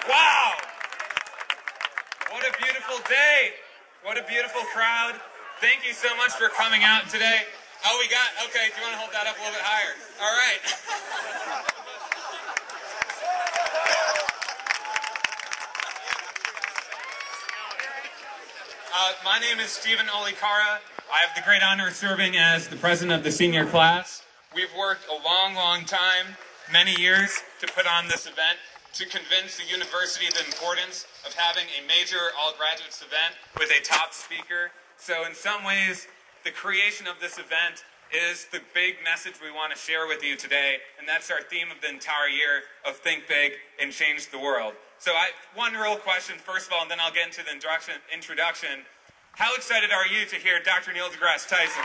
Wow! What a beautiful day. What a beautiful crowd. Thank you so much for coming out today. Oh, okay, do you want to hold that up a little bit higher? All right. My name is Stephen Olikara. I have the great honor of serving as the president of the senior class. We've worked a long, long time, many years, to put on this event, to convince the university of the importance of having a major all-graduates event with a top speaker. So in some ways, the creation of this event is the big message we want to share with you today, and that's our theme of the entire year of Think Big and Change the World. So one real question, first of all, and then I'll get into the introduction. How excited are you to hear Dr. Neil deGrasse Tyson?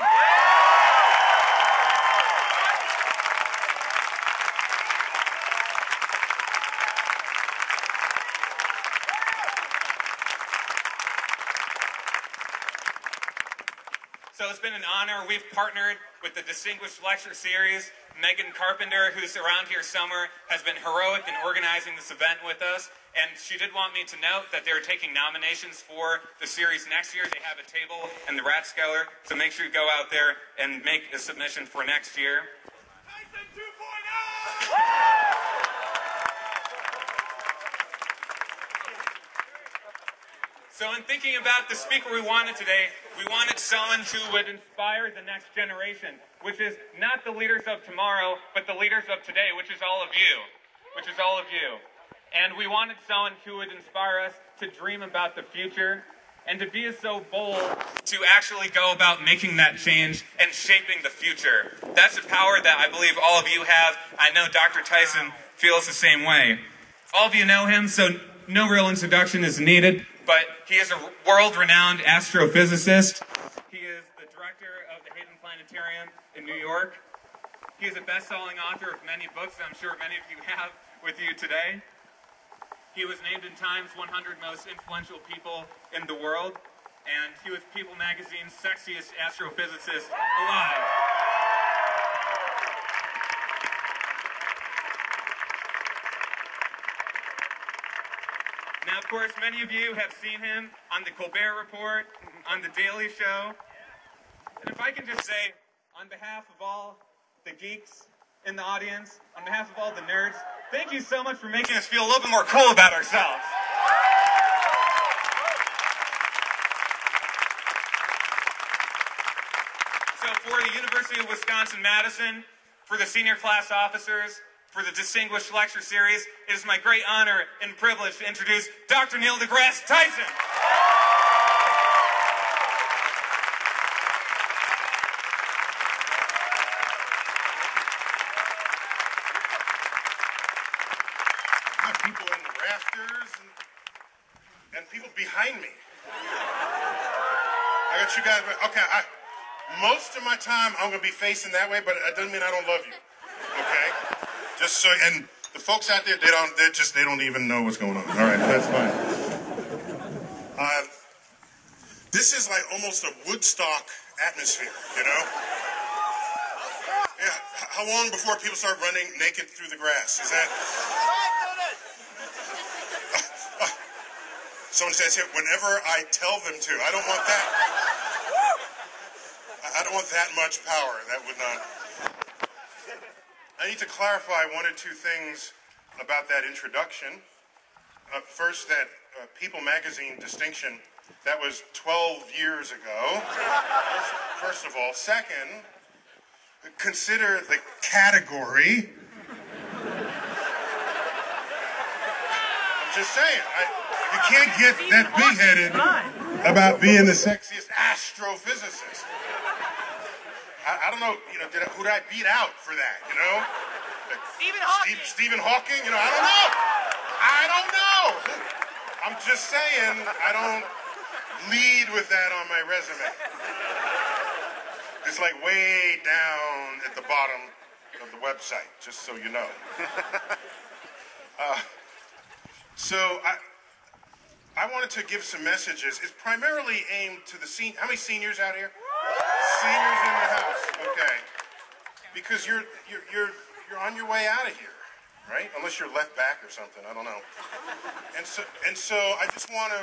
So it's been an honor. We've partnered with the Distinguished Lecture Series. Megan Carpenter, who's around here somewhere, has been heroic in organizing this event with us. And she did want me to note that they're taking nominations for the series next year. They have a table in the Rathskeller, so make sure you go out there and make a submission for next year. Tyson 2.0! So in thinking about the speaker we wanted today, we wanted someone who would inspire the next generation, which is not the leaders of tomorrow, but the leaders of today, which is all of you. And we wanted someone who would inspire us to dream about the future and to be so bold to actually go about making that change and shaping the future. That's a power that I believe all of you have. I know Dr. Tyson feels the same way. All of you know him, so no real introduction is needed, but he is a world-renowned astrophysicist. He is the director of the Hayden Planetarium in New York. He is a best-selling author of many books that I'm sure many of you have with you today. He was named in Time's 100 most influential people in the world, and he was People Magazine's sexiest astrophysicist alive. Now, of course, many of you have seen him on The Colbert Report, on The Daily Show. And if I can just say, on behalf of all the geeks in the audience, on behalf of all the nerds, thank you so much for making us feel a little bit more cool about ourselves. So for the University of Wisconsin Madison, for the senior class officers, for the Distinguished Lecture Series, it is my great honor and privilege to introduce Dr. Neil deGrasse Tyson. People in the rafters and people behind me. I got you guys. Okay, most of my time I'm going to be facing that way, but it doesn't mean I don't love you. Okay? Just so, and the folks out there, they don't even know what's going on. All right, that's fine. This is like almost a Woodstock atmosphere, you know? Yeah. How long before people start running naked through the grass? Is that? Someone says here, whenever I tell them to. I don't want that. I don't want that much power. That would not. I need to clarify one or two things about that introduction. First, that People Magazine distinction, that was 12 years ago. First of all. Second, consider the category. I'm just saying. You can't get that big-headed about being the sexiest astrophysicist. I don't know, you know, who did I beat out for that, you know? Like Stephen Hawking, you know, I don't know. I'm just saying, I don't lead with that on my resume. It's like way down at the bottom of the website, just so you know. So I wanted to give some messages. It's primarily aimed to the how many seniors out here? Seniors in the house, okay. Because you're on your way out of here. right? Unless you're left back or something, I don't know. And so I just want to,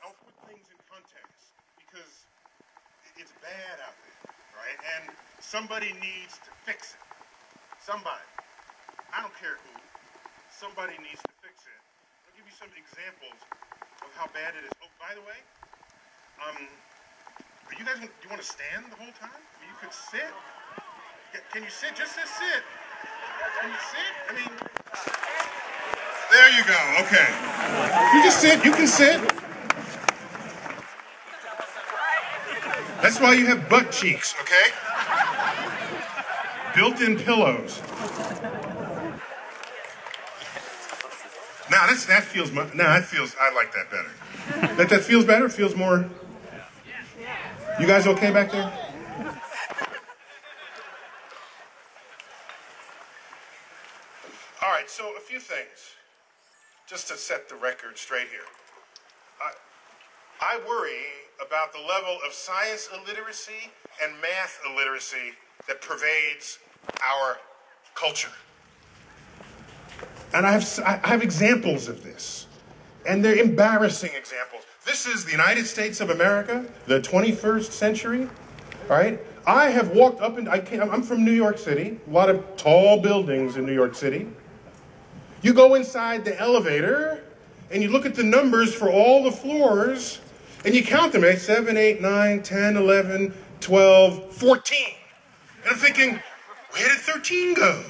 I'll put things in context because it's bad out there, right? And somebody needs to fix it. Somebody. I don't care who. Somebody needs to fix it. I'll give you some examples of how bad it is. Oh, by the way, are you guys, do you want to stand the whole time? I mean, you could sit. Can you sit? Just sit. Can you sit? I mean, there you go. Okay. You just sit. You can sit. That's why you have butt cheeks, okay? Built-in pillows. Now that feels. I like that better. That feels better. Feels more. You guys okay back there? All right. So a few things, just to set the record straight here. I worry about the level of science illiteracy and math illiteracy that pervades our culture. And I have examples of this, and they're embarrassing examples. This is the United States of America, the 21st century, all right? I have walked up and I'm from New York City, a lot of tall buildings in New York City. You go inside the elevator, and you look at the numbers for all the floors, and you count them, right? 7, 8, 9, 10, 11, 12, 14. And I'm thinking, where did 13 go?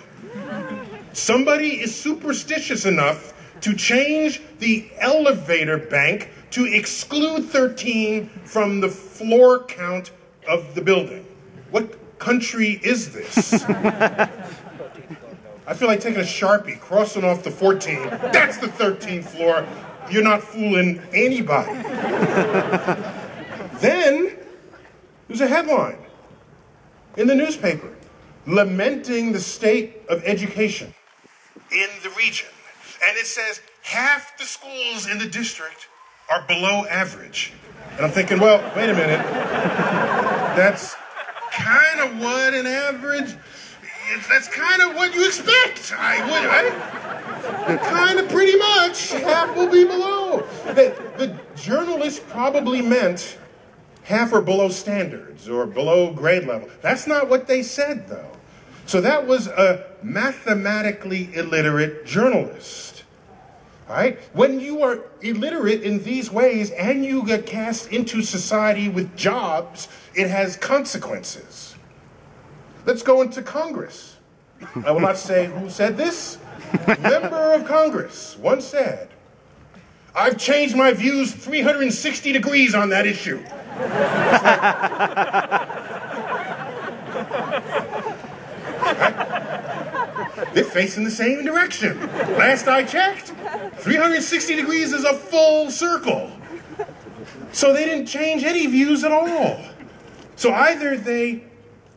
Somebody is superstitious enough to change the elevator bank to exclude 13 from the floor count of the building. What country is this? I feel like taking a Sharpie, crossing off the 14. That's the 13th floor. You're not fooling anybody. Then, there's a headline in the newspaper lamenting the state of education in the region. And it says half the schools in the district are below average. And I'm thinking, well, wait a minute. That's kind of what an average, that's kind of what you expect. Kind of pretty much half will be below. The journalist probably meant half are below standards or below grade level. That's not what they said, though. So that was a mathematically illiterate journalist. All right? When you are illiterate in these ways and you get cast into society with jobs, it has consequences. Let's go into Congress. I will not say who said this. Member of Congress once said, "I've changed my views 360 degrees on that issue." They're facing the same direction. Last I checked, 360 degrees is a full circle. So they didn't change any views at all. So either they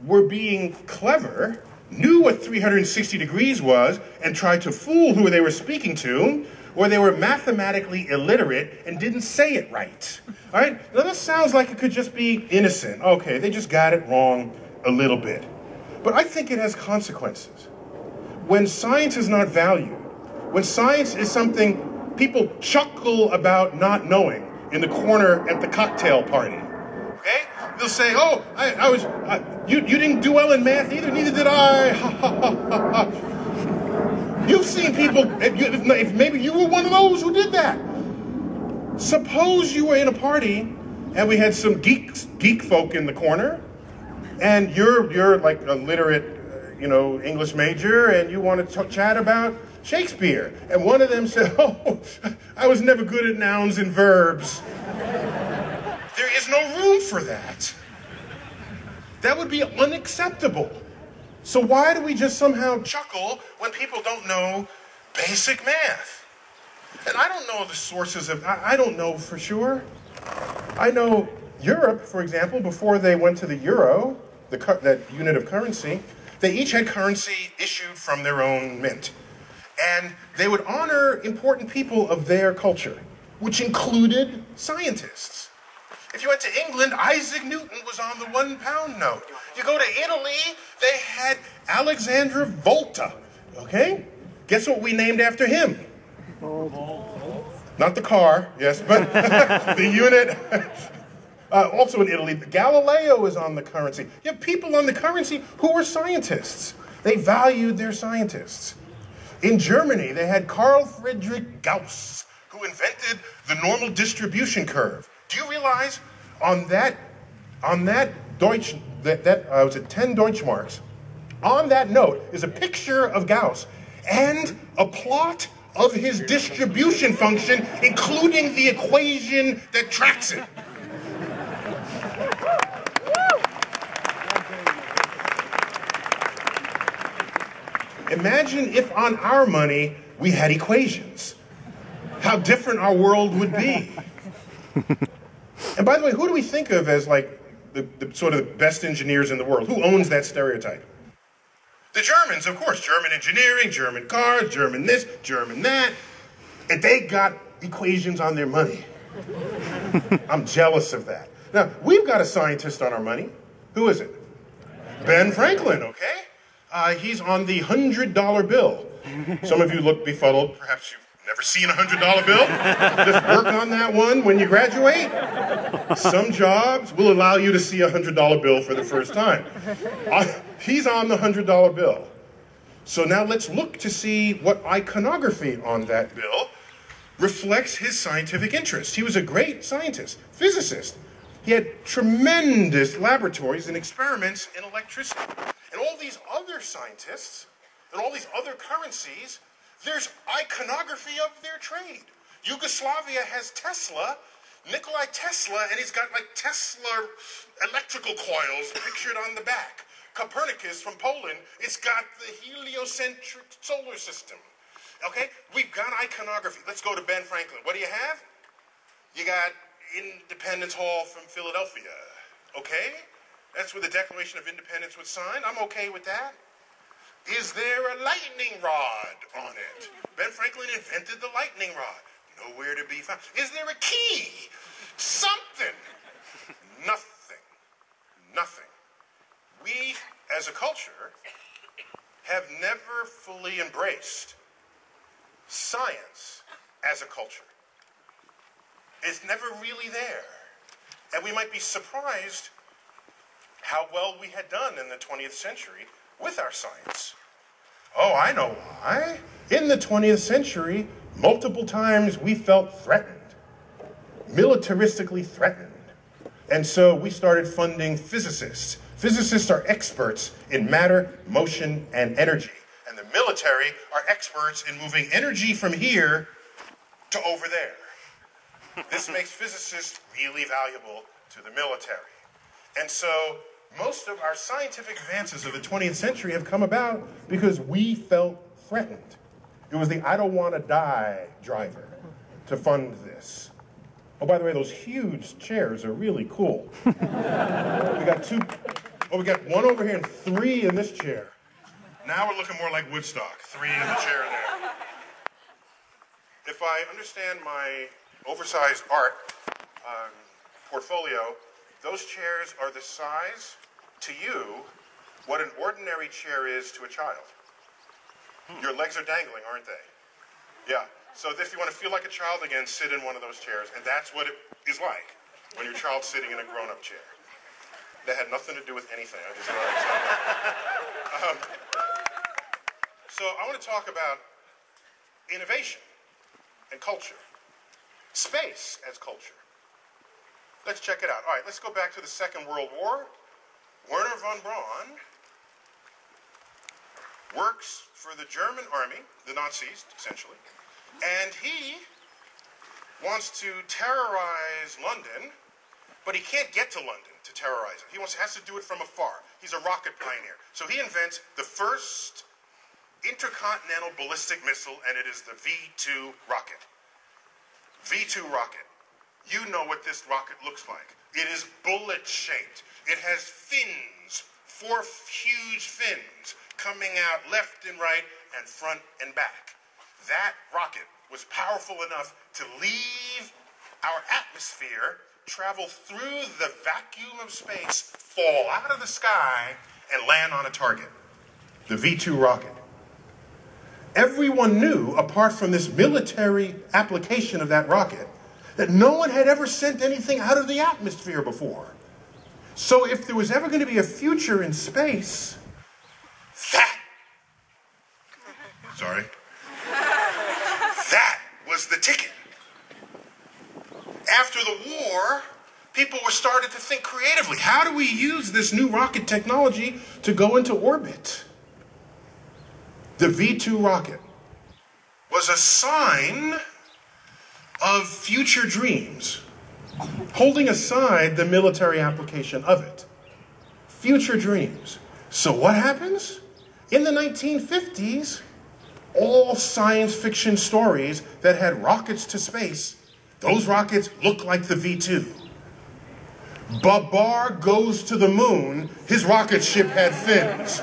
were being clever, knew what 360 degrees was, and tried to fool who they were speaking to, or they were mathematically illiterate and didn't say it right. All right? Now this sounds like it could just be innocent. Okay, they just got it wrong a little bit. But I think it has consequences. When science is not valued, when science is something people chuckle about not knowing in the corner at the cocktail party, okay? They'll say, "Oh, you didn't do well in math either, neither did I." Ha, ha, ha, ha, ha. You've seen people, if maybe you were one of those who did that. Suppose you were in a party and we had some geek folk in the corner, and you're like a literate, English major, and you want to chat about Shakespeare. And one of them said, "Oh, I was never good at nouns and verbs." There is no room for that. That would be unacceptable. So why do we just somehow chuckle when people don't know basic math? And I don't know the sources of, I don't know for sure. I know Europe, for example, before they went to the euro, that unit of currency, they each had currency issued from their own mint. And they would honor important people of their culture, which included scientists. If you went to England, Isaac Newton was on the £1 note. You go to Italy, they had Alexandra Volta, okay? Guess what we named after him? Not the car, yes, but the unit. Also in Italy, Galileo is on the currency. You have people on the currency who were scientists. They valued their scientists. In Germany, they had Carl Friedrich Gauss, who invented the normal distribution curve. Do you realize on that was it 10 Deutschmarks? On that note is a picture of Gauss and a plot of his distribution function, including the equation that tracks it. Imagine if on our money we had equations. How different our world would be. And by the way, who do we think of as like the sort of best engineers in the world? Who owns that stereotype? The Germans, of course. German engineering, German cars, German this, German that. And they got equations on their money. I'm jealous of that. Now, we've got a scientist on our money. Who is it? Ben Franklin, okay? He's on the $100 bill. Some of you look befuddled. Perhaps you've never seen a $100 bill. Just work on that one when you graduate. Some jobs will allow you to see a $100 bill for the first time. He's on the $100 bill. So now let's look to see what iconography on that bill reflects his scientific interest. He was a great scientist, physicist. He had tremendous laboratories and experiments in electricity. And all these other scientists and all these other currencies, there's iconography of their trade. Yugoslavia has Tesla, Nikolai Tesla, and he's got like Tesla electrical coils pictured on the back. Copernicus from Poland, it's got the heliocentric solar system. Okay, we've got iconography. Let's go to Ben Franklin. What do you have? You got Independence Hall from Philadelphia. Okay? That's where the Declaration of Independence was signed. I'm okay with that. Is there a lightning rod on it? Ben Franklin invented the lightning rod. Nowhere to be found. Is there a key? Something. Nothing. Nothing. We, as a culture, have never fully embraced science as a culture. It's never really there. And we might be surprised how well we had done in the 20th century with our science. Oh, I know why. In the 20th century, multiple times we felt threatened, militaristically threatened. And so we started funding physicists. Physicists are experts in matter, motion, and energy. And the military are experts in moving energy from here to over there. This makes physicists really valuable to the military. And so most of our scientific advances of the 20th century have come about because we felt threatened. It was the I don't want to die driver to fund this. Oh, by the way, those huge chairs are really cool. We got two. Oh, we got one over here and three in this chair. Now we're looking more like Woodstock. 3 in the chair there. If I understand my oversized art portfolio, those chairs are the size to you what an ordinary chair is to a child. Your legs are dangling, aren't they? Yeah. So if you want to feel like a child again, sit in one of those chairs, and that's what it is like when your child's sitting in a grown-up chair. That had nothing to do with anything. I just thought I'd say that. So I want to talk about innovation and culture. Space as culture. Let's check it out. All right, let's go back to the Second World War. Werner von Braun works for the German army, the Nazis, essentially, and he wants to terrorize London, but he can't get to London to terrorize it. He has to do it from afar. He's a rocket pioneer. So he invents the first intercontinental ballistic missile, and it is the V2 rocket. V2 rocket. You know what this rocket looks like. It is bullet-shaped. It has fins, 4 huge fins, coming out left and right and front and back. That rocket was powerful enough to leave our atmosphere, travel through the vacuum of space, fall out of the sky, and land on a target. The V2 rocket. everyone knew, apart from this military application of that rocket, that no one had ever sent anything out of the atmosphere before. So if there was ever going to be a future in space, that was the ticket. After the war, people were starting to think creatively. How do we use this new rocket technology to go into orbit? The V-2 rocket was a sign of future dreams, holding aside the military application of it. Future dreams. So what happens? In the 1950s, all science fiction stories that had rockets to space, those rockets look like the V-2. Babar goes to the moon, his rocket ship had fins.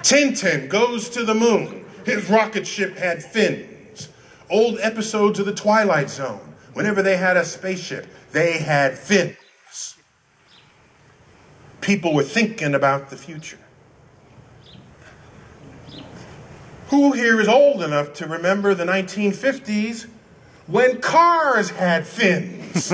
Tintin goes to the moon, his rocket ship had fins. Old episodes of The Twilight Zone, whenever they had a spaceship, they had fins. People were thinking about the future. Who here is old enough to remember the 1950s when cars had fins?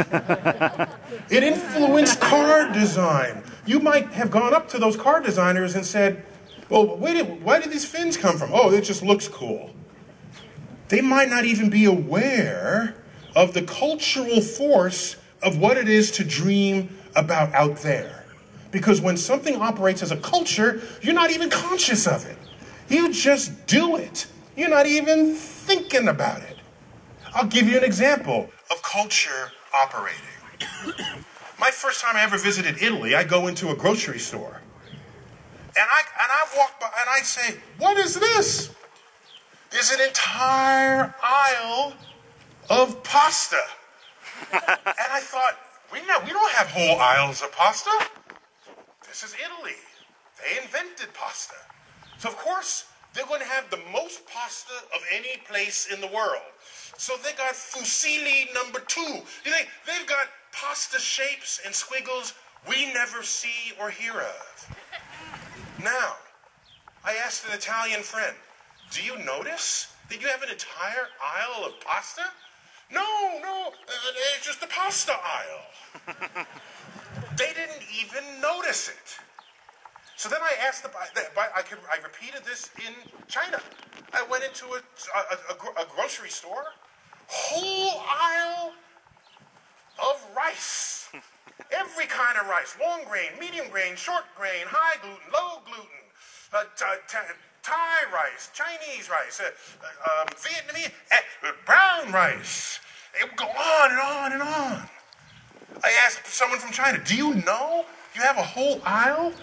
It influenced car design. You might have gone up to those car designers and said, well, why did these fins come from? Oh, it just looks cool. They might not even be aware of the cultural force of what it is to dream about out there. Because when something operates as a culture, you're not even conscious of it. You just do it. You're not even thinking about it. I'll give you an example of culture operating. My first time I ever visited Italy, I go into a grocery store. And I walk by and I say, what is this? There's an entire aisle of pasta. And I thought, we don't have whole aisles of pasta. This is Italy. They invented pasta. So of course, they're going to have the most pasta of any place in the world. So they got fusilli #2. They've got pasta shapes and squiggles we never see or hear of. Now, I asked an Italian friend, do you notice that you have an entire aisle of pasta? No, it's just the pasta aisle. They didn't even notice it. So then I asked, I repeated this in China. I went into a grocery store, whole aisle of rice. Every kind of rice, long grain, medium grain, short grain, high gluten, low gluten, Thai rice, Chinese rice, Vietnamese, brown rice. It would go on and on and on. I asked someone from China, do you know you have a whole aisle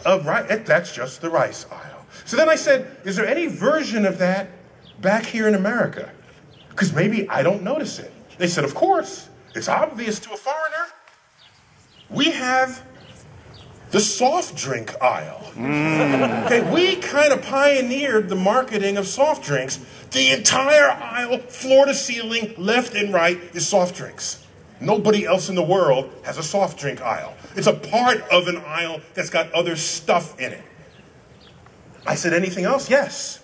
of rice? That's just the rice aisle. So then I said, is there any version of that back here in America? Because maybe I don't notice it. They said, of course. It's obvious to a foreigner. We have the soft drink aisle. Okay, we kind of pioneered the marketing of soft drinks. The entire aisle, floor to ceiling, left and right, is soft drinks. Nobody else in the world has a soft drink aisle. It's a part of an aisle that's got other stuff in it. I said, anything else? Yes.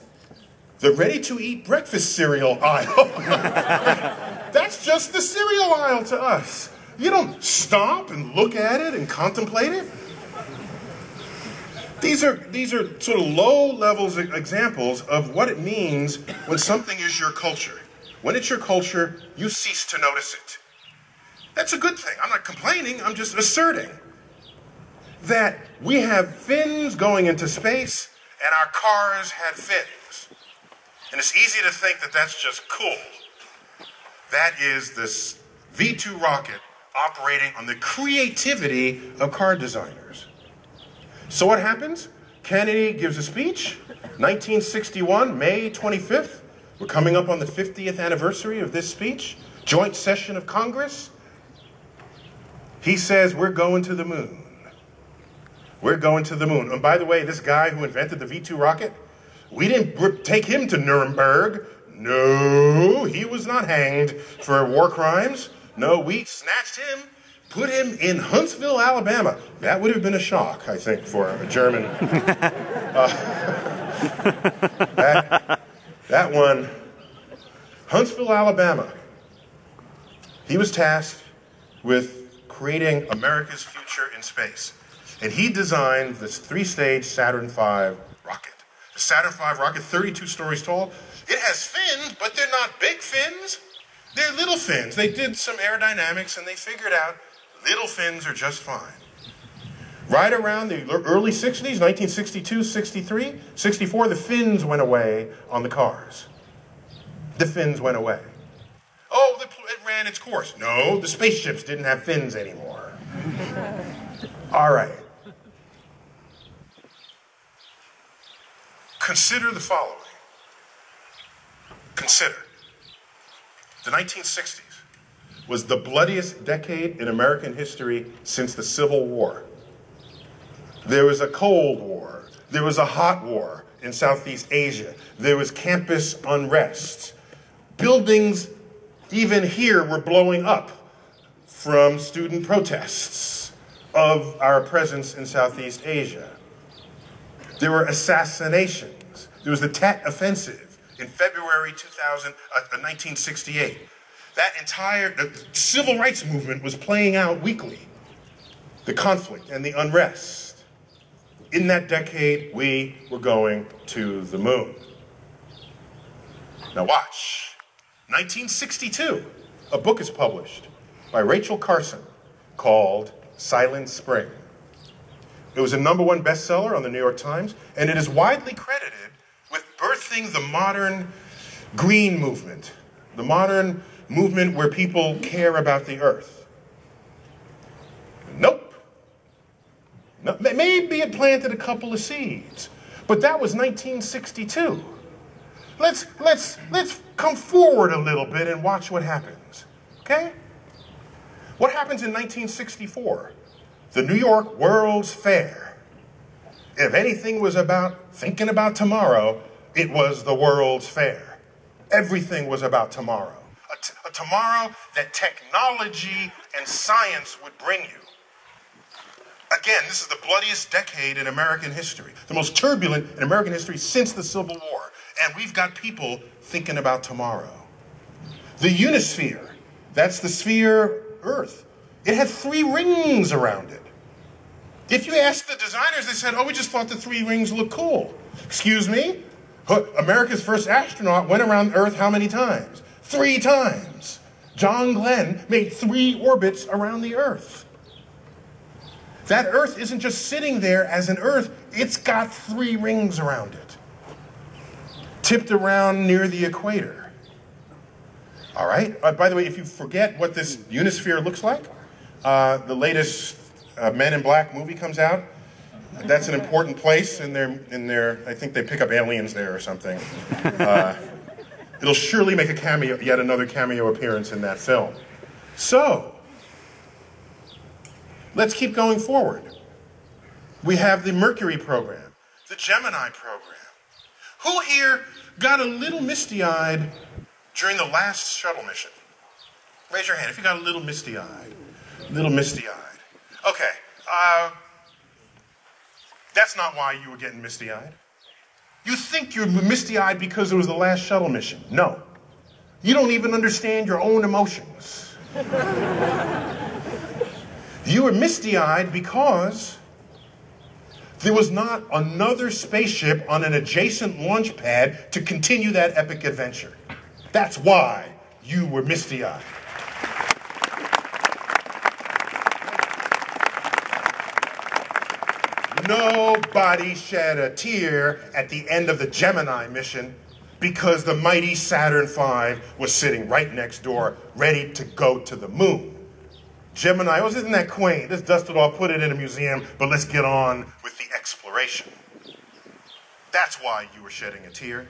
The ready-to-eat breakfast cereal aisle. That's just the cereal aisle to us. You don't stop and look at it and contemplate it. These are sort of low-level examples of what it means when something is your culture. When it's your culture, you cease to notice it. That's a good thing. I'm not complaining. I'm just asserting that we have fins going into space and our cars had fins. And it's easy to think that that's just cool. That is this V-2 rocket operating on the creativity of car designers. So what happens? Kennedy gives a speech, 1961, May 25th. We're coming up on the 50th anniversary of this speech, joint session of Congress. He says, we're going to the moon. We're going to the moon. And by the way, this guy who invented the V-2 rocket, we didn't take him to Nuremberg. No, he was not hanged for war crimes. No, we snatched him, put him in Huntsville, Alabama. That would have been a shock, I think, for a German. That one, Huntsville, Alabama. He was tasked with creating America's future in space. And he designed this 3-stage Saturn V rocket. The Saturn V rocket, 32 stories tall. It has fins, but they're not big fins. They're little fins. They did some aerodynamics and they figured out little fins are just fine. Right around the early 60s, 1962, 63, 64, the fins went away on the cars. The fins went away. Oh, it ran its course. No, the spaceships didn't have fins anymore. All right. Consider the following. Consider. The 1960s was the bloodiest decade in American history since the Civil War. There was a Cold War. There was a hot war in Southeast Asia. There was campus unrest. Buildings, even here, were blowing up from student protests of our presence in Southeast Asia. There were assassinations. There was the Tet Offensive in February 1968. The civil rights movement was playing out weekly. The conflict and the unrest. In that decade, we were going to the moon. Now watch. 1962, a book is published by Rachel Carson called Silent Spring. It was a #1 bestseller on the New York Times, and it is widely credited with birthing the modern green movement, the modern movement where people care about the earth. Nope. No, maybe it planted a couple of seeds, but that was 1962. Let's come forward a little bit and watch what happens, okay? What happens in 1964? The New York World's Fair. If anything was about thinking about tomorrow, it was the World's Fair. Everything was about tomorrow. A tomorrow that technology and science would bring you. Again, this is the bloodiest decade in American history, the most turbulent in American history since the Civil War. And we've got people thinking about tomorrow. The Unisphere, that's the sphere Earth. It had 3 rings around it. If you ask the designers, they said, oh, we just thought the 3 rings looked cool. Excuse me? America's first astronaut went around Earth how many times? 3 times. John Glenn made 3 orbits around the Earth. That Earth isn't just sitting there as an Earth, it's got 3 rings around it. Tipped around near the equator. All right? By the way, if you forget what this Unisphere looks like, the latest Men in Black movie comes out. That's an important place in their, I think they pick up aliens there or something. It'll surely make a cameo, yet another cameo appearance in that film. So, let's keep going forward. We have the Mercury program, the Gemini program. Who here got a little misty-eyed during the last shuttle mission? Raise your hand if you got a little misty-eyed. Little misty-eyed. Okay, that's not why you were getting misty-eyed. You think you're misty-eyed because it was the last shuttle mission. No. You don't even understand your own emotions. You were misty-eyed because there was not another spaceship on an adjacent launch pad to continue that epic adventure. That's why you were misty-eyed. Nobody shed a tear at the end of the Gemini mission because the mighty Saturn V was sitting right next door, ready to go to the moon. Gemini, oh, isn't that quaint? Let's dust it off, put it in a museum, but let's get on with the exploration. That's why you were shedding a tear.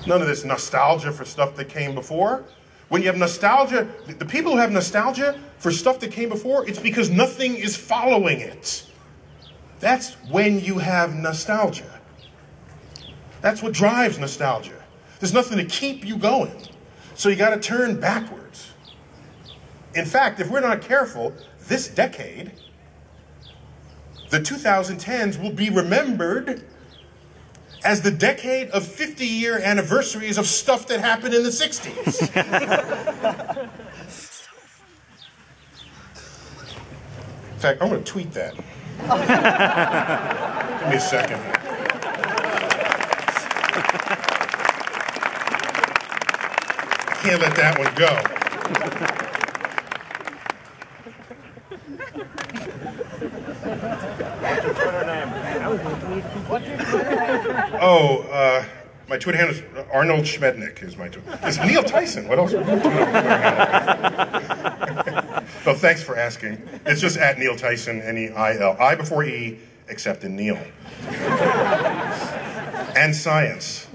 None of this nostalgia for stuff that came before. When you have nostalgia, the people who have nostalgia for stuff that came before, it's because nothing is following it. That's when you have nostalgia. That's what drives nostalgia. There's nothing to keep you going. So you got to turn backwards. In fact, if we're not careful, this decade The 2010s will be remembered as the decade of 50-year anniversaries of stuff that happened in the 60s. In fact, I'm going to tweet that. Give me a second. Can't let that one go. Oh, my Twitter handle is Arnold Schmednick is my Twitter. It's Neil Tyson. What else? Well, thanks for asking. It's just at Neil Tyson, N-E-I-L. I before E, except in Neil. And science.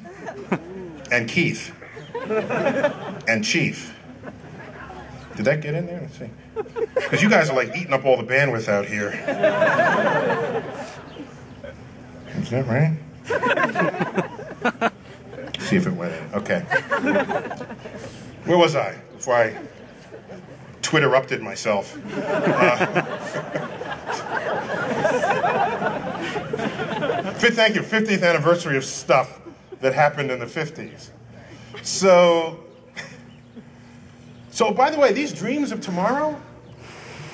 And Keith. And Chief. Did that get in there? Let's see. Because you guys are like eating up all the bandwidth out here. Is that right? See if it went in. Okay. Where was I before I Twitterupted myself? Thank you. 50th anniversary of stuff that happened in the 50s. So by the way, these dreams of tomorrow,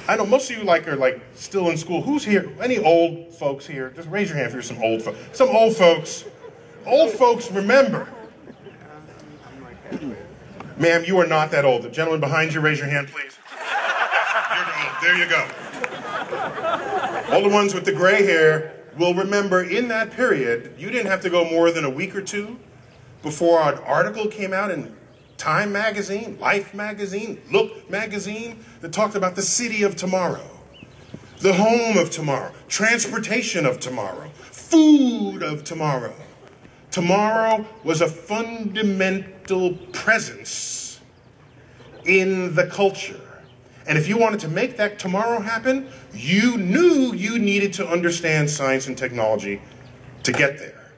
I know most of you are still in school. Who's here? Any old folks here? Just raise your hand if you're some old folks. Some old folks. Old folks remember. Ma'am, you are not that old. The gentleman behind you, raise your hand, please. You're old. There you go. All the ones with the gray hair will remember in that period, you didn't have to go more than a week or two before an article came out in Time magazine, Life magazine, Look magazine that talked about the city of tomorrow, the home of tomorrow, transportation of tomorrow, food of tomorrow. Tomorrow was a fundamental presence in the culture. And if you wanted to make that tomorrow happen, you knew you needed to understand science and technology to get there.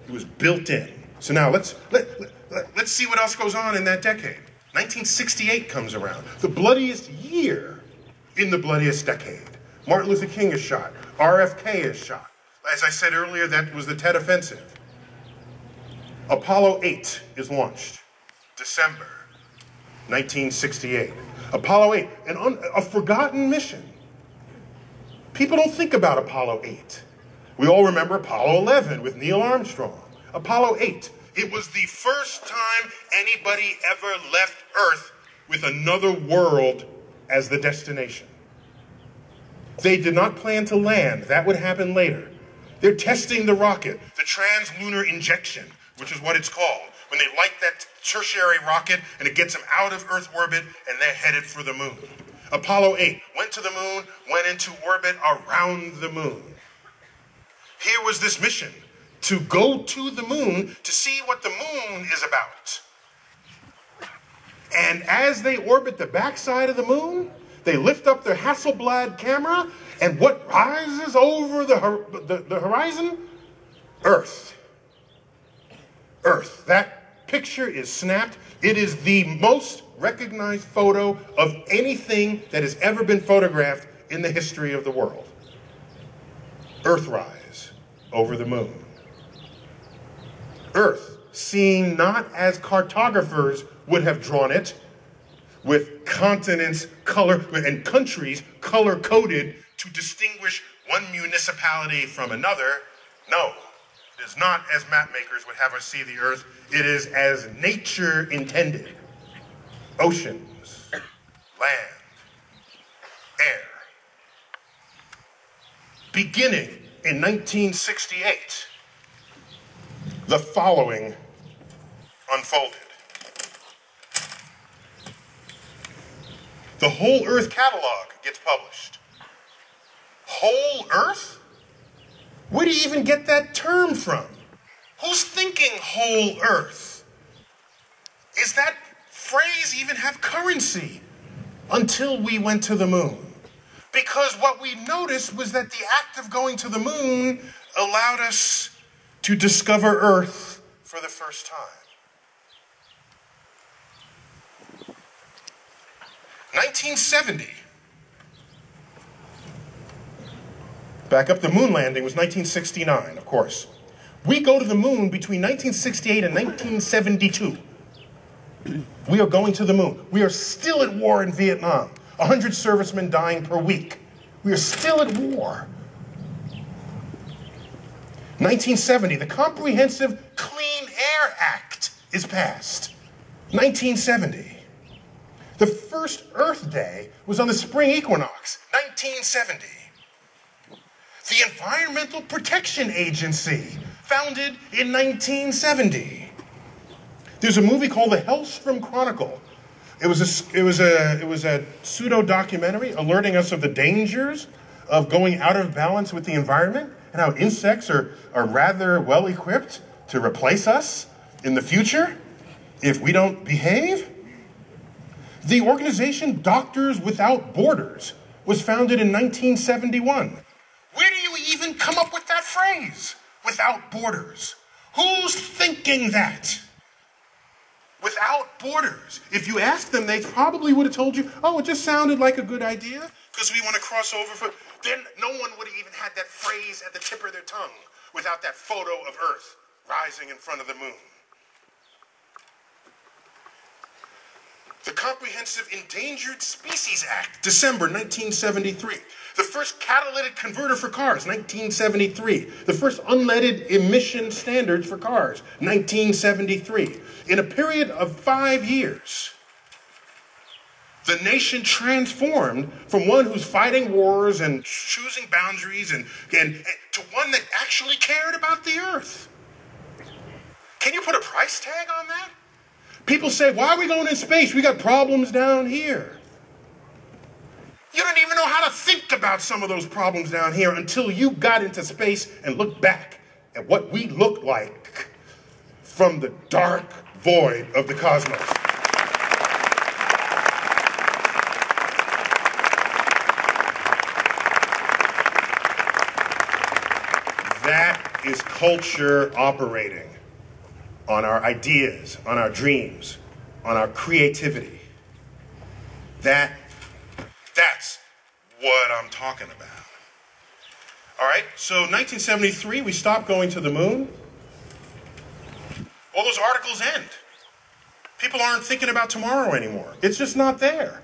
It was built in. So now let's see what else goes on in that decade. 1968 comes around, the bloodiest year in the bloodiest decade. Martin Luther King is shot. RFK is shot. As I said earlier, that was the Tet Offensive. Apollo 8 is launched, December 1968. Apollo 8, a forgotten mission. People don't think about Apollo 8. We all remember Apollo 11 with Neil Armstrong. Apollo 8, it was the first time anybody ever left Earth with another world as the destination. They did not plan to land. That would happen later. They're testing the rocket, the translunar injection, which is what it's called, when they light that tertiary rocket and it gets them out of Earth orbit and they're headed for the moon. Apollo 8 went to the moon, went into orbit around the moon. Here was this mission to go to the moon to see what the moon is about. And as they orbit the backside of the moon, they lift up their Hasselblad camera, and what rises over the horizon? Earth. Earth. That picture is snapped. It is the most recognized photo of anything that has ever been photographed in the history of the world. Earthrise over the moon. Earth, seen not as cartographers would have drawn it, with continents color and countries color-coded to distinguish one municipality from another. No, it is not as map makers would have us see the Earth. It is as nature intended. Oceans, land, air. Beginning in 1968, the following unfolded. The Whole Earth catalog gets published. Whole Earth? Where do you even get that term from? Who's thinking whole Earth? Is that phrase even have currency? Until we went to the moon. Because what we noticed was that the act of going to the moon allowed us to discover Earth for the first time. 1970. Back up, the moon landing was 1969, of course. We go to the moon between 1968 and 1972. We are going to the moon. We are still at war in Vietnam. 100 servicemen dying per week. We are still at war. 1970, the Comprehensive Clean Air Act is passed. 1970. The first Earth Day was on the spring equinox. 1970. The Environmental Protection Agency, founded in 1970. There's a movie called The Hellstrom Chronicle. It was a pseudo-documentary alerting us of the dangers of going out of balance with the environment and how insects are rather well-equipped to replace us in the future if we don't behave. The organization Doctors Without Borders was founded in 1971. Where do you even come up with that phrase? Without borders. Who's thinking that? Without borders. If you asked them, they probably would have told you, oh, it just sounded like a good idea because we want to cross over. Then no one would have even had that phrase at the tip of their tongue without that photo of Earth rising in front of the moon. The Comprehensive Endangered Species Act, December 1973. The first catalytic converter for cars, 1973. The first unleaded emission standards for cars, 1973. In a period of 5 years, the nation transformed from one who's fighting wars and choosing boundaries and to one that actually cared about the Earth. Can you put a price tag on that? People say, why are we going in space? We got problems down here. You don't even know how to think about some of those problems down here until you got into space and looked back at what we looked like from the dark void of the cosmos. That is culture operating on our ideas, on our dreams, on our creativity. That's what I'm talking about. All right, so 1973, we stopped going to the moon. All those articles end. People aren't thinking about tomorrow anymore. It's just not there.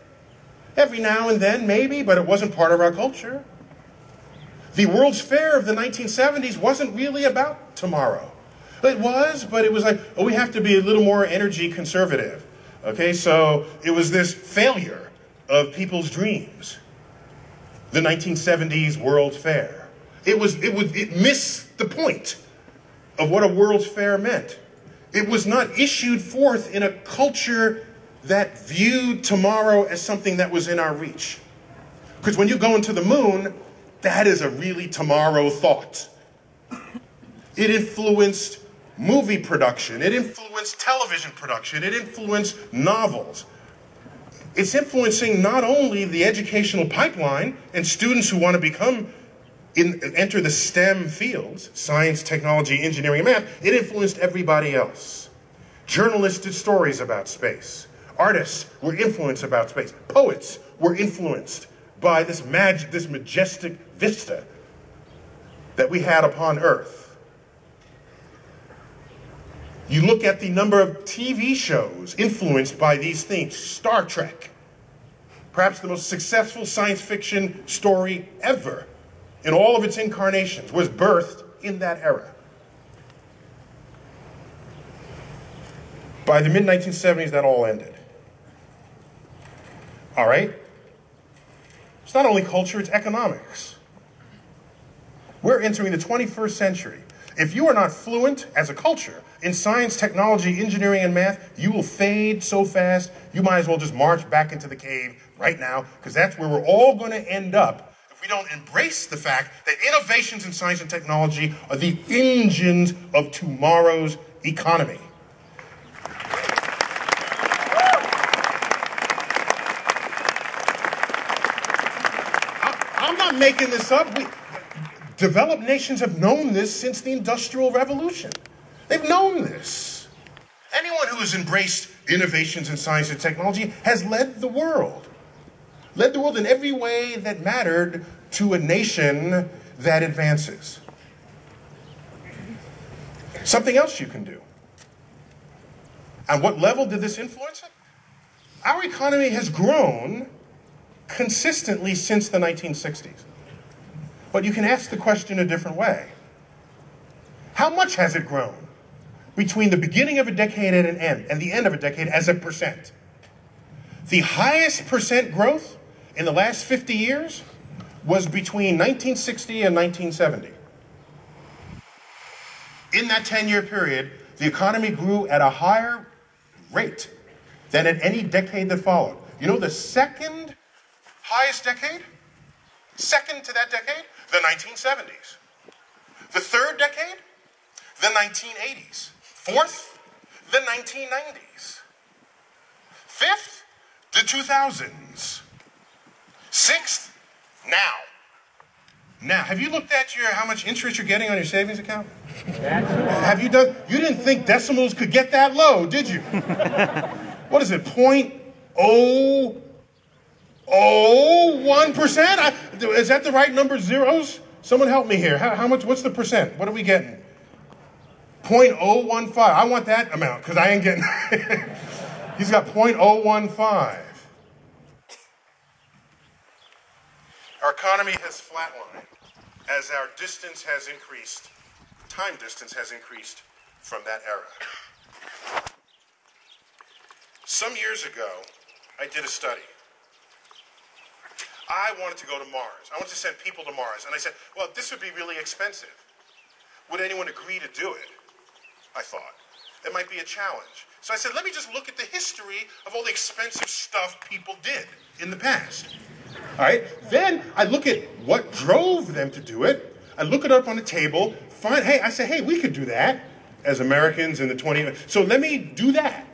Every now and then, maybe, but it wasn't part of our culture. The World's Fair of the 1970s wasn't really about tomorrow. It was, but it was like, oh, we have to be a little more energy conservative. Okay, so it was this failure of people's dreams. The 1970s World's Fair. It missed the point of what a World's Fair meant. It was not issued forth in a culture that viewed tomorrow as something that was in our reach. Because when you go into the moon, that is a really tomorrow thought. It influenced movie production. It influenced television production. It influenced novels. It's influencing not only the educational pipeline and students who want to enter the STEM fields, science, technology, engineering, and math. It influenced everybody else. Journalists did stories about space. Artists were influenced about space. Poets were influenced by this majestic vista that we had upon Earth. You look at the number of TV shows influenced by these themes. Star Trek, perhaps the most successful science fiction story ever in all of its incarnations, was birthed in that era. By the mid-1970s, that all ended. All right? It's not only culture, it's economics. We're entering the 21st century. If you are not fluent as a culture in science, technology, engineering, and math, you will fade so fast, you might as well just march back into the cave right now, because that's where we're all going to end up if we don't embrace the fact that innovations in science and technology are the engines of tomorrow's economy. I'm not making this up. Developed nations have known this since the Industrial Revolution. They've known this. Anyone who has embraced innovations in science and technology has led the world. Led the world in every way that mattered to a nation that advances. Something else you can do. On what level did this influence it? Our economy has grown consistently since the 1960s. But you can ask the question a different way. How much has it grown between the beginning of a decade and the end of a decade as a percent? The highest percent growth in the last 50 years was between 1960 and 1970. In that 10-year period, the economy grew at a higher rate than in any decade that followed. You know the second highest decade? Second to that decade? The 1970s. The third decade? The 1980s. Fourth? The 1990s. Fifth? The 2000s. Sixth? Now. Now, have you looked at how much interest you're getting on your savings account? Have you done? You didn't think decimals could get that low, did you? What is it? 0.001%? Is that the right number? Zeros? Someone help me here. How much? What's the percent? What are we getting? 0.015. I want that amount because I ain't getting. He's got 0.015. Our economy has flatlined as our distance has increased. Time distance has increased from that era. Some years ago, I did a study. I wanted to go to Mars. I wanted to send people to Mars. And I said, well, this would be really expensive. Would anyone agree to do it? I thought. It might be a challenge. So I said, let me just look at the history of all the expensive stuff people did in the past. All right? Then I look at what drove them to do it. I look it up on the table. I say, hey, we could do that as Americans in the 20th. So let me do that.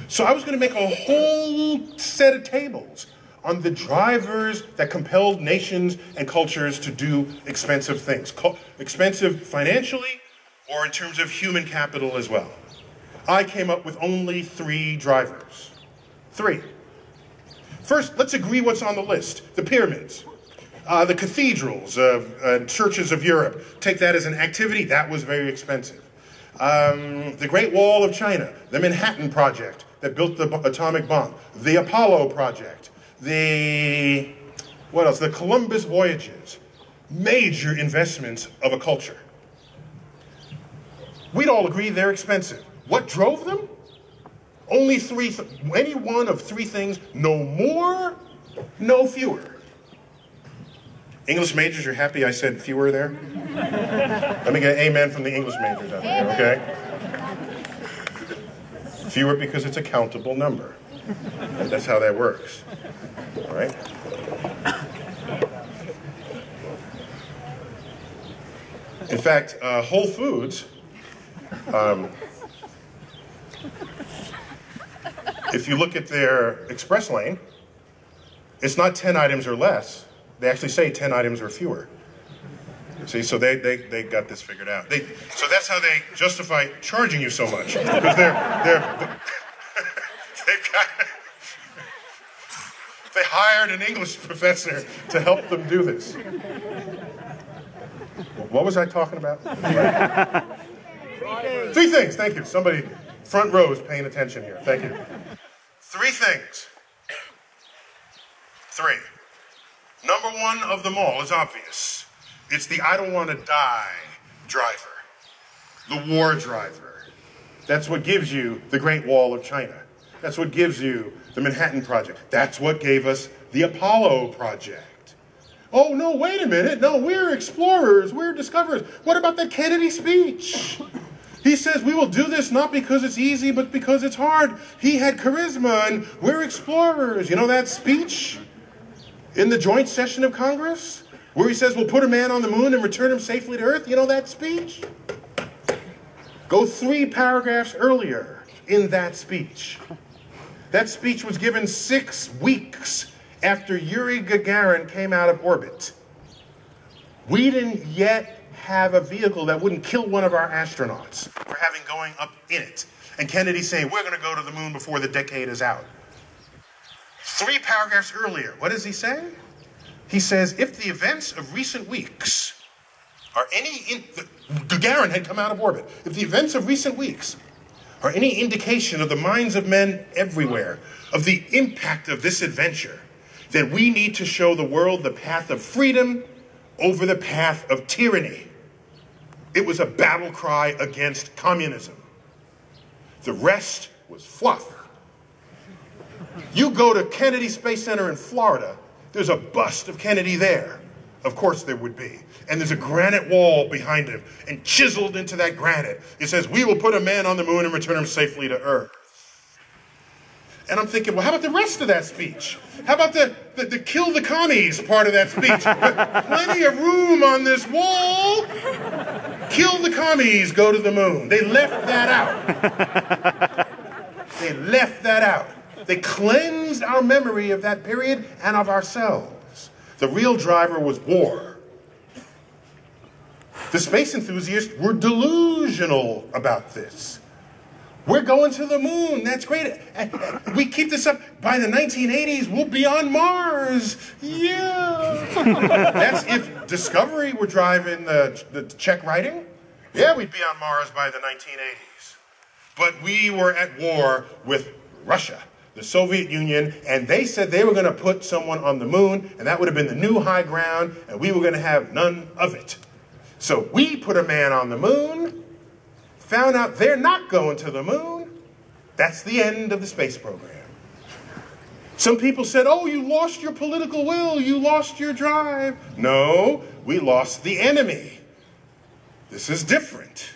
So I was going to make a whole set of tables on the drivers that compelled nations and cultures to do expensive things. Expensive financially or in terms of human capital as well. I came up with only 3 drivers. 3. First, let's agree what's on the list. The pyramids, the cathedrals, churches of Europe. Take that as an activity. That was very expensive. The Great Wall of China, the Manhattan Project that built the atomic bomb, the Apollo Project, what else? The Columbus voyages. Major investments of a culture. We'd all agree they're expensive. What drove them? Only 3, any one of 3 things, no more, no fewer. English majors, you're happy I said fewer there? Let me get an amen from the English majors out there, okay? Fewer because it's a countable number. That's how that works, all right? In fact, Whole Foods, if you look at their express lane, it's not 10 items or less. They actually say 10 items or fewer. See, so they got this figured out. So that's how they justify charging you so much, because they hired an English professor to help them do this. What was I talking about? 3 things. Thank you. Somebody front row is paying attention here. Thank you. 3 things. 3. Number 1 of them all is obvious. It's the I don't want to die driver. The war driver. That's what gives you the Great Wall of China. That's what gives you the Manhattan Project. That's what gave us the Apollo Project. Oh, no, wait a minute. No, we're explorers. We're discoverers. What about that Kennedy speech? He says we will do this not because it's easy, but because it's hard. He had charisma, and we're explorers. You know that speech in the joint session of Congress where he says we'll put a man on the moon and return him safely to Earth? You know that speech? Go 3 paragraphs earlier in that speech. That speech was given 6 weeks after Yuri Gagarin came out of orbit. We didn't yet have a vehicle that wouldn't kill one of our astronauts for having going up in it. And Kennedy's saying, we're going to go to the moon before the decade is out. 3 paragraphs earlier, what does he say? He says, if the events of recent weeks are Gagarin had come out of orbit. If the events of recent weeks are any indication of the minds of men everywhere, of the impact of this adventure, then we need to show the world the path of freedom over the path of tyranny. It was a battle cry against communism. The rest was fluff. You go to Kennedy Space Center in Florida, there's a bust of Kennedy there. Of course there would be. And there's a granite wall behind him. And chiseled into that granite, it says, we will put a man on the moon and return him safely to Earth. And I'm thinking, well, how about the rest of that speech? How about the kill the commies part of that speech? Plenty of room on this wall. Kill the commies, go to the moon. They left that out. They left that out. They cleansed our memory of that period and of ourselves. The real driver was war. The space enthusiasts were delusional about this. We're going to the moon. That's great. We keep this up. By the 1980s, we'll be on Mars. Yeah. That's if Discovery were driving the check writing. Yeah, we'd be on Mars by the 1980s. But we were at war with Russia, the Soviet Union, and they said they were going to put someone on the moon, and that would have been the new high ground, and we were going to have none of it. So we put a man on the moon, found out they're not going to the moon. That's the end of the space program. Some people said, oh, you lost your political will, you lost your drive. No, we lost the enemy. This is different.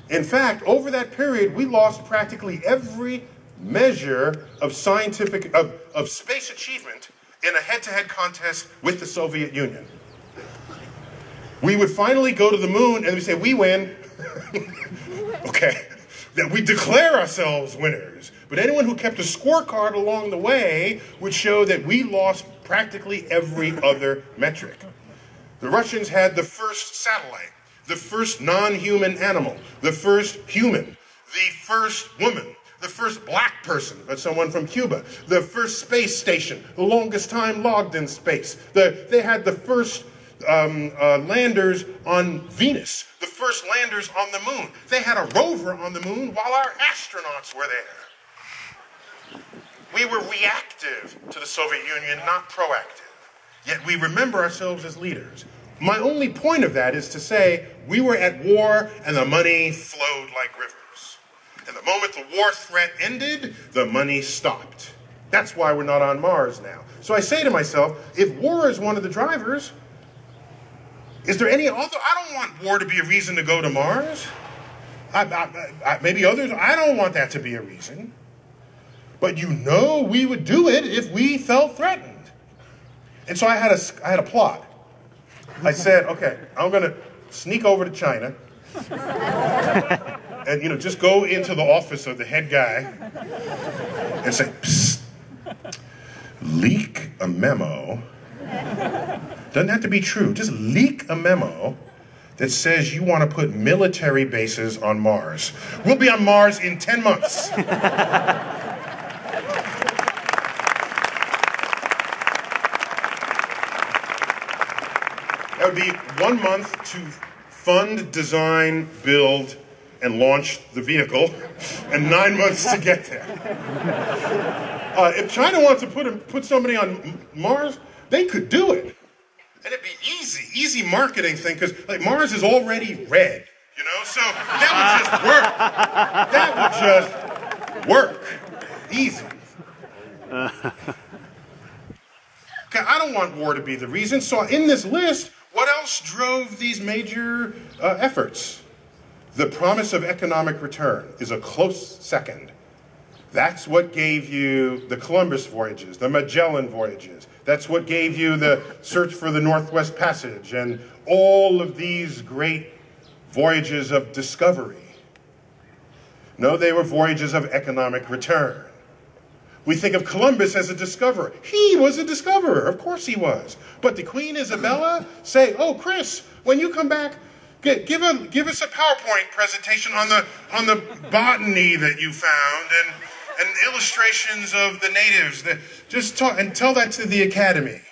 In fact, over that period, we lost practically every measure of scientific, of space achievement in a head-to-head contest with the Soviet Union. We would finally go to the moon and we say, we win. Okay, that we declare ourselves winners. But anyone who kept a scorecard along the way would show that we lost practically every other metric. The Russians had the first satellite, the first non-human animal, the first human, the first woman, the first black person, that's someone from Cuba, the first space station, the longest time logged in space. They had the first landers on Venus, the first landers on the moon. They had a rover on the moon while our astronauts were there. We were reactive to the Soviet Union, not proactive. Yet we remember ourselves as leaders. My only point of that is to say we were at war and the money flowed like rivers. And the moment the war threat ended, the money stopped. That's why we're not on Mars now. So I say to myself, if war is one of the drivers, is there any other? I don't want war to be a reason to go to Mars. Maybe others, I don't want that to be a reason. But you know we would do it if we felt threatened. And so I had a plot. I said, okay, I'm going to sneak over to China and, just go into the office of the head guy and say, psst, leak a memo. Doesn't have to be true. Just leak a memo that says you want to put military bases on Mars. We'll be on Mars in 10 months. That would be 1 month to fund, design, build, and launch the vehicle, and 9 months to get there. If China wants to put somebody on Mars, they could do it. And it'd be easy marketing thing, because Mars is already red, so that would just work. Easy. Okay, I don't want war to be the reason, so in this list, what else drove these major efforts? The promise of economic return is a close second. That's what gave you the Columbus voyages, the Magellan voyages. That's what gave you the search for the Northwest Passage and all of these great voyages of discovery. No, they were voyages of economic return. We think of Columbus as a discoverer. He was a discoverer, of course he was. But did Queen Isabella say, oh, Chris, when you come back, give us a PowerPoint presentation on the botany that you found and illustrations of the natives. Just talk and tell that to the Academy.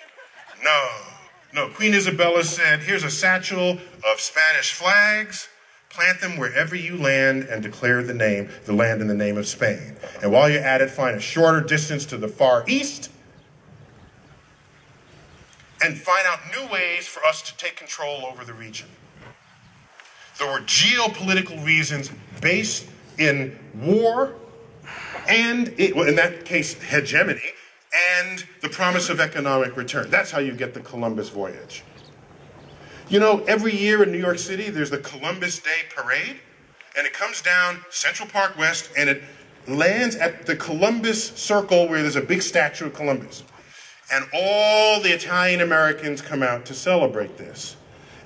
No. Queen Isabella said, here's a satchel of Spanish flags. Plant them wherever you land and declare the land in the name of Spain. And while you're at it, find a shorter distance to the far east and find out new ways for us to take control over the region. There were geopolitical reasons based in war and, in that case, hegemony, and the promise of economic return. That's how you get the Columbus voyage. You know, every year in New York City, there's the Columbus Day Parade, and it comes down Central Park West, and it lands at the Columbus Circle where there's a big statue of Columbus. And all the Italian Americans come out to celebrate this.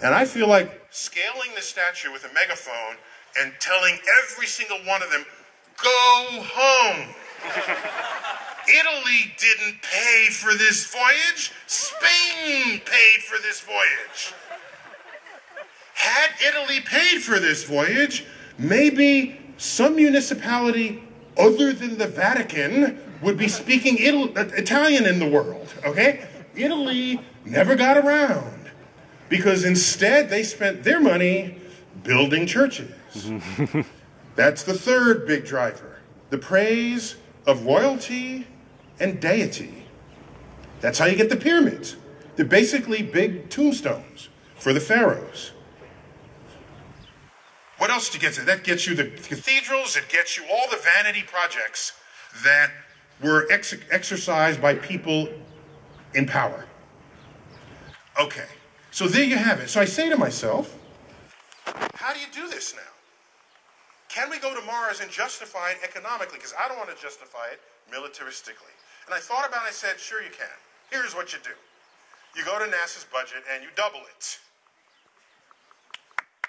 And I feel like scaling the statue with a megaphone and telling every single one of them, go home. Italy didn't pay for this voyage. Spain paid for this voyage. Had Italy paid for this voyage, maybe some municipality other than the Vatican would be speaking Italian in the world, okay? Italy never got around because instead they spent their money building churches. That's the third big driver, the praise of royalty and deity. That's how you get the pyramids. They're basically big tombstones for the pharaohs. What else do you get? That gets you the cathedrals, it gets you all the vanity projects that were exercised by people in power. Okay, so there you have it. So I say to myself, how do you do this now? Can we go to Mars and justify it economically? Because I don't want to justify it militaristically. And I thought about it, I said, sure you can. Here's what you do. You go to NASA's budget and you double it.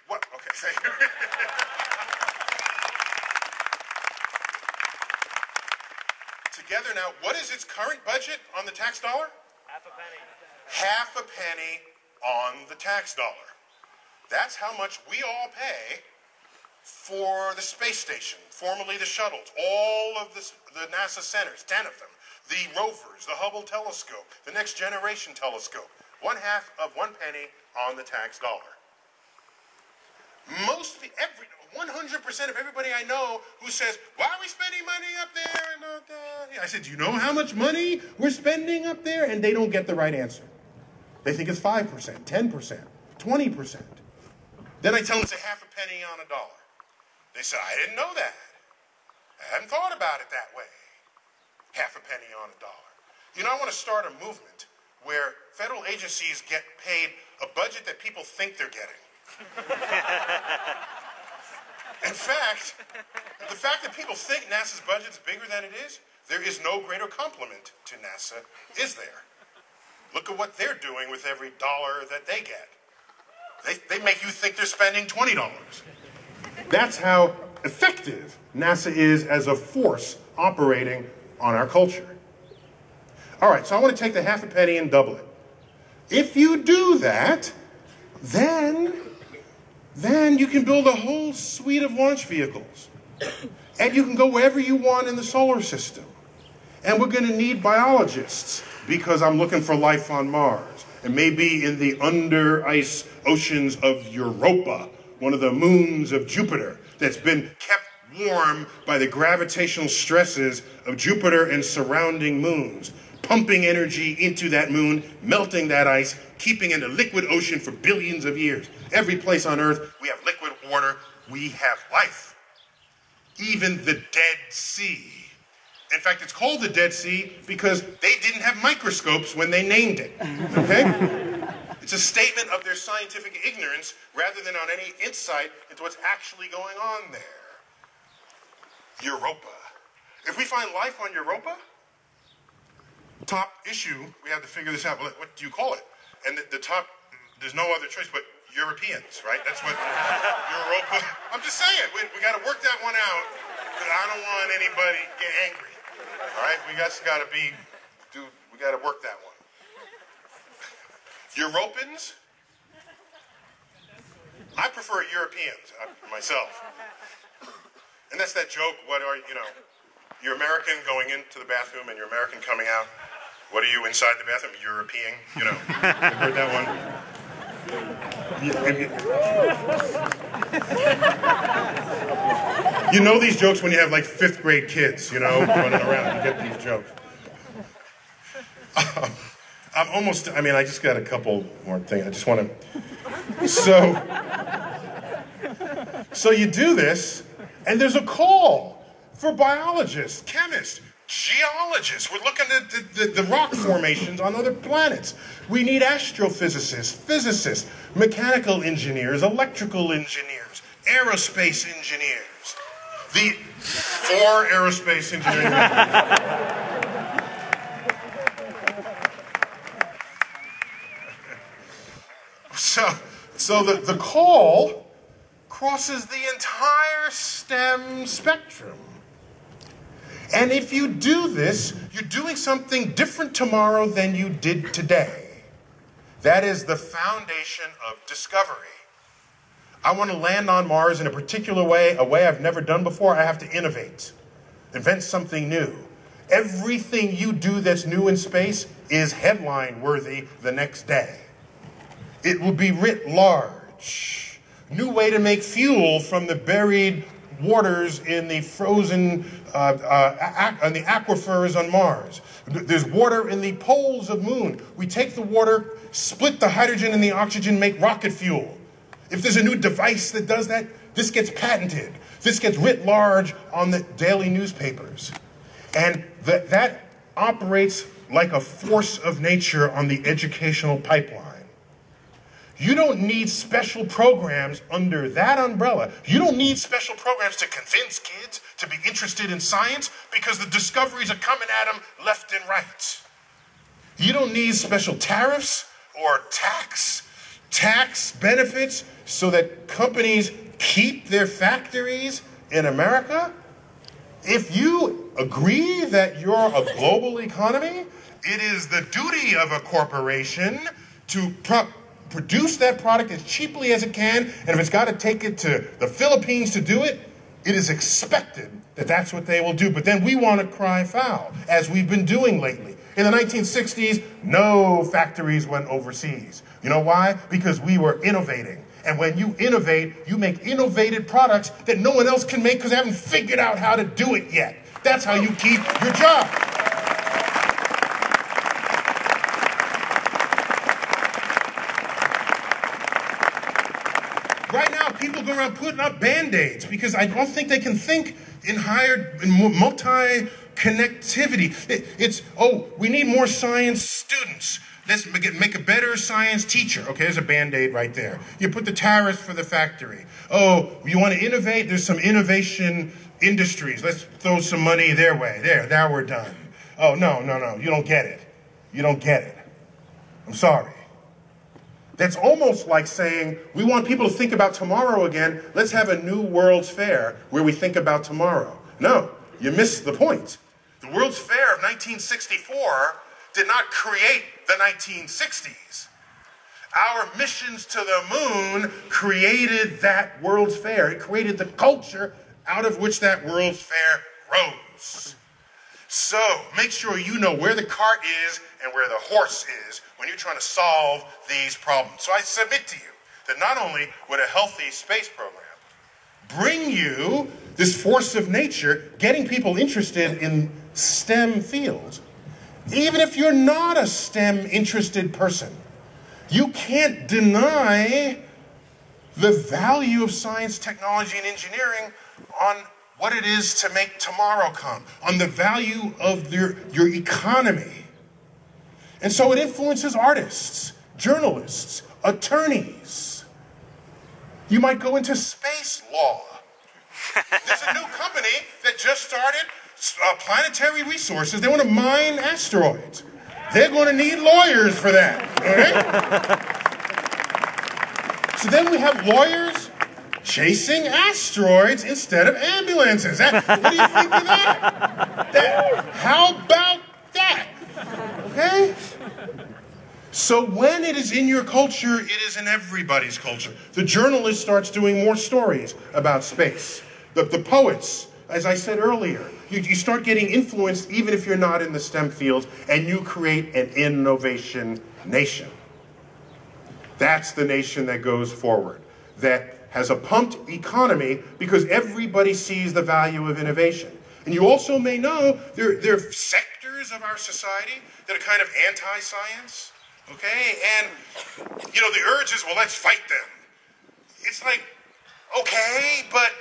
What? Okay, thank you. Together now, what is its current budget on the tax dollar? Half a penny. Half a penny on the tax dollar. That's how much we all pay for the space station, formerly the shuttles, all of the NASA centers, 10 of them, the rovers, the Hubble telescope, the Next Generation telescope. 1/2 of 1 penny on the tax dollar. 100% of everybody I know who says, why are we spending money up there? And I said, do you know how much money we're spending up there? And they don't get the right answer. They think it's 5%, 10%, 20%. Then I tell them it's a half a penny on a dollar. They say, I didn't know that. I hadn't thought about it that way. Half a penny on a dollar. You know, I want to start a movement where federal agencies get paid a budget that people think they're getting. In fact, the fact that people think NASA's budget is bigger than it is, there is no greater compliment to NASA, is there? Look at what they're doing with every dollar that they get. They make you think they're spending $20. That's how effective NASA is as a force operating on our culture. All right, so I want to take the half a penny and double it. If you do that, then you can build a whole suite of launch vehicles. And you can go wherever you want in the solar system. And we're going to need biologists because I'm looking for life on Mars. And maybe in the under-ice oceans of Europa, one of the moons of Jupiter that's been kept warm by the gravitational stresses of Jupiter and surrounding moons, pumping energy into that moon, melting that ice, keeping it in a liquid ocean for billions of years. Every place on Earth, we have liquid water, we have life. Even the Dead Sea. In fact, it's called the Dead Sea because they didn't have microscopes when they named it, okay? It's a statement of their scientific ignorance rather than on any insight into what's actually going on there. Europa. If we find life on Europa, top issue, we have to figure this out. What do you call it? And the top, there's no other choice but Europeans, right? That's what Europa. I'm just saying, we got to work that one out because I don't want anybody to get angry. All right, we got to work that one. Europans, I prefer Europeans myself. And that's that joke, you're American going into the bathroom and you're American coming out. What are you inside the bathroom? European? You know, you've heard that one? You know these jokes when you have like 5th grade kids, you know, running around. You get these jokes. I just got a couple more things. I just want to... So you do this, and there's a call for biologists, chemists, geologists. We're looking at the rock formations on other planets. We need astrophysicists, physicists, mechanical engineers, electrical engineers, aerospace engineers. The 4 aerospace engineering So the call crosses the entire STEM spectrum. And if you do this, you're doing something different tomorrow than you did today. That is the foundation of discovery. I want to land on Mars in a particular way, a way I've never done before. I have to innovate, invent something new. Everything you do that's new in space is headline worthy the next day. It will be writ large. New way to make fuel from the buried waters in the frozen on the aquifers on Mars. There's water in the poles of Moon. We take the water, split the hydrogen and the oxygen, make rocket fuel. If there's a new device that does that, this gets patented. This gets writ large on the daily newspapers. And that operates like a force of nature on the educational pipeline. You don't need special programs under that umbrella. You don't need special programs to convince kids to be interested in science because the discoveries are coming at them left and right. You don't need special tariffs or tax benefits so that companies keep their factories in America. If you agree that you're a global economy, it is the duty of a corporation to produce that product as cheaply as it can, and if it's got to take it to the Philippines to do it, it is expected that that's what they will do. But then we want to cry foul, as we've been doing lately. In the 1960s, no factories went overseas. You know why? Because we were innovating. And when you innovate, you make innovative products that no one else can make because they haven't figured out how to do it yet. That's how you keep your job. Right now, people go around putting up Band-Aids because I don't think they can think in multi-connectivity. We need more science students. Let's make a better science teacher. Okay, there's a Band-Aid right there. You put the tariff for the factory. Oh, you want to innovate? There's some innovation industries. Let's throw some money their way. There, now we're done. Oh, no, you don't get it. You don't get it. I'm sorry. That's almost like saying, we want people to think about tomorrow again. Let's have a new World's Fair where we think about tomorrow. No, you missed the point. The World's Fair of 1964 did not create the 1960s. Our missions to the moon created that World's Fair. It created the culture out of which that World's Fair rose. So make sure you know where the cart is and where the horse is when you're trying to solve these problems. So I submit to you that not only would a healthy space program bring you this force of nature, getting people interested in STEM fields, even if you're not a STEM-interested person, you can't deny the value of science, technology, and engineering on what it is to make tomorrow come, on the value of your economy. And so it influences artists, journalists, attorneys. You might go into space law. There's a new company that just started planetary resources. They want to mine asteroids. They're going to need lawyers for that, okay? So then we have lawyers chasing asteroids instead of ambulances. What do you think of that? How about that? Okay? So when it is in your culture, it is in everybody's culture. The journalist starts doing more stories about space. The poets as I said earlier, you start getting influenced even if you're not in the STEM fields, and you create an innovation nation. That's the nation that goes forward, that has a pumped economy because everybody sees the value of innovation. And you also may know there are sectors of our society that are kind of anti-science, okay? And, you know, the urge is, well, let's fight them. It's like, okay, but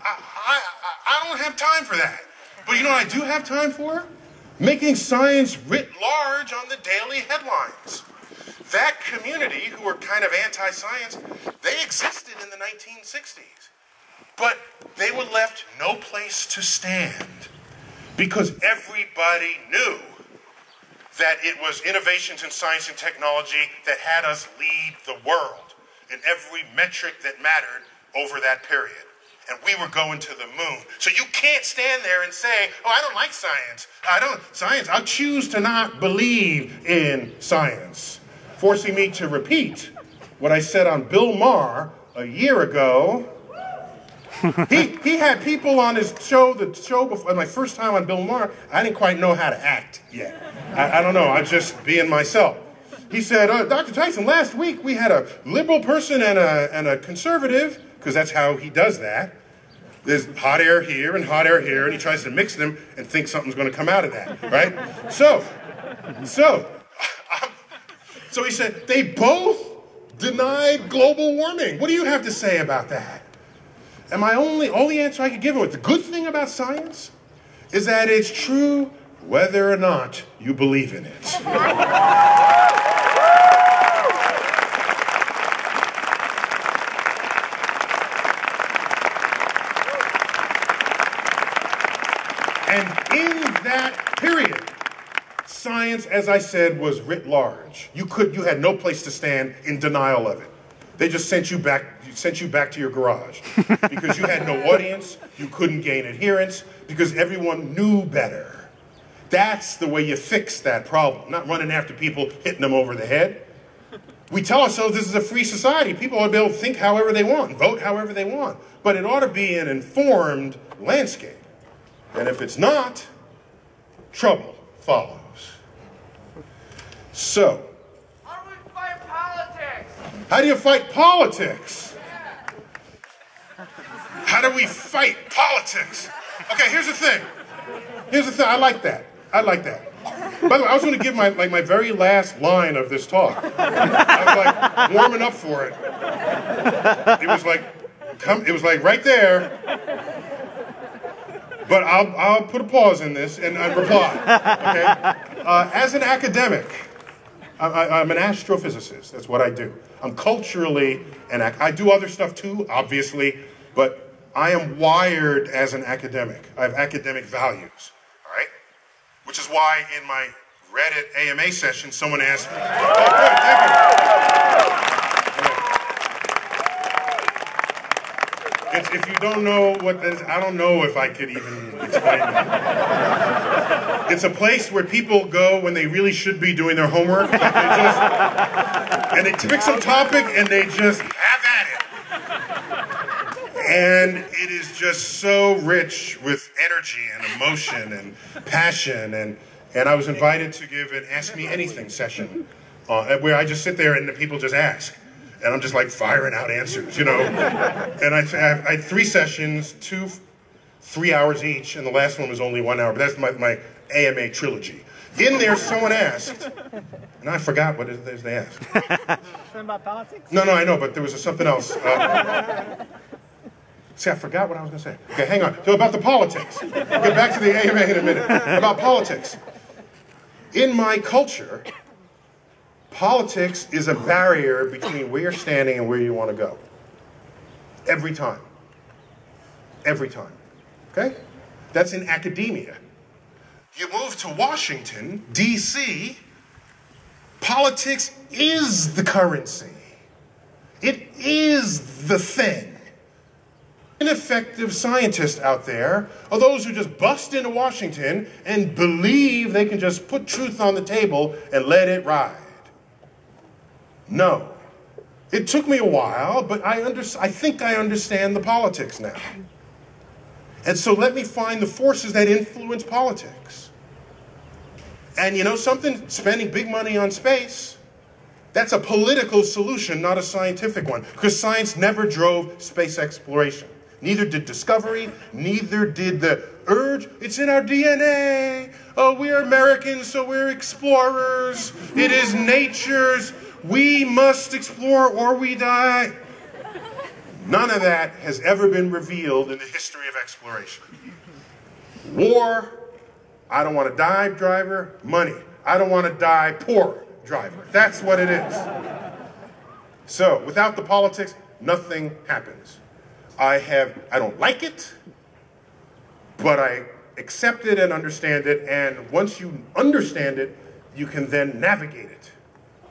I don't have time for that. But you know what I do have time for? Making science writ large on the daily headlines. That community, who were kind of anti-science, they existed in the 1960s. But they were left no place to stand because everybody knew that it was innovations in science and technology that had us lead the world in every metric that mattered over that period. And we were going to the moon. So you can't stand there and say, oh, I don't like science. I choose to not believe in science. Forcing me to repeat what I said on Bill Maher a year ago. He had people on his show, before, my first time on Bill Maher, I didn't quite know how to act yet. I don't know, I'm just being myself. He said, Dr. Tyson, last week we had a liberal person and a conservative, because that's how he does that. There's hot air here and hot air here, and he tries to mix them and thinks something's going to come out of that, right? So he said, they both denied global warming. What do you have to say about that? And my only answer I could give him was, the good thing about science is that it's true whether or not you believe in it. And in that period, science, as I said, was writ large. You had no place to stand in denial of it. They just sent you back to your garage because you had no audience, you couldn't gain adherence, because everyone knew better. That's the way you fix that problem, not running after people, hitting them over the head. We tell ourselves this is a free society. People ought to be able to think however they want, vote however they want. But it ought to be an informed landscape. And if it's not, trouble follows. So, how do we fight politics? How do you fight politics? How do we fight politics? Okay, here's the thing. I like that. By the way, I was going to give my very last line of this talk. I was like warming up for it. It was like right there. But I'll put a pause in this and reply. Okay. As an academic, I'm an astrophysicist. That's what I do. I'm culturally I do other stuff too, obviously, but I am wired as an academic. I have academic values, all right? Which is why in my Reddit AMA session, someone asked me, oh, good, thank you. If you don't know what that is, I don't know if I could even explain that. It's a place where people go when they really should be doing their homework. And they pick some topic and they just have at it. And it is just so rich with energy and emotion and passion. And I was invited to give an Ask Me Anything session where I just sit there and the people just ask. And I'm just like firing out answers, you know. And I had 3 sessions, 3 hours each, and the last one was only 1 hour. But that's my AMA trilogy. In there, someone asked, and I forgot what it is they asked. Something about politics? No, I know, but there was something else. See, I forgot what I was going to say. Okay, hang on. So about the politics. We'll get back to the AMA in a minute. About politics. In my culture, politics is a barrier between where you're standing and where you want to go. Every time. Every time. Okay? That's in academia. You move to Washington, D.C., politics is the currency. It is the thing. Ineffective scientists out there are those who just bust into Washington and believe they can just put truth on the table and let it ride. No. It took me a while, but I think I understand the politics now. And so let me find the forces that influence politics. And you know something? Spending big money on space, that's a political solution, not a scientific one. Because science never drove space exploration. Neither did discovery, neither did the urge. It's in our DNA. Oh, we're Americans, so we're explorers. It is nature's. We must explore or we die. None of that has ever been revealed in the history of exploration. War, I don't want to die, driver. Money, I don't want to die, poor, driver. That's what it is. So, without the politics, nothing happens. I don't like it, but I accept it and understand it, and once you understand it, you can then navigate it.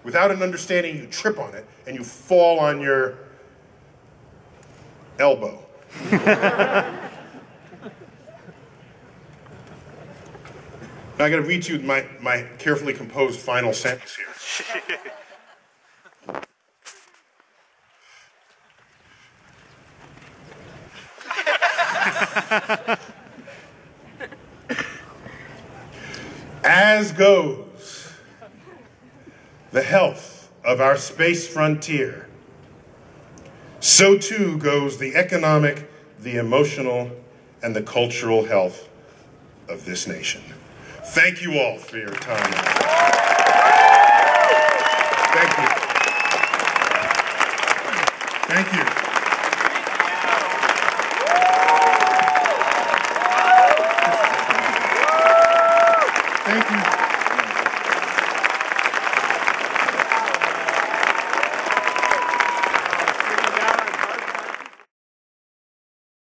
Without an understanding, you trip on it, and you fall on your elbow. Now I got to read you my carefully composed final sentence here. As goes the health of our space frontier, so too goes the economic, the emotional, and the cultural health of this nation. Thank you all for your time. Thank you. Thank you. Thank you.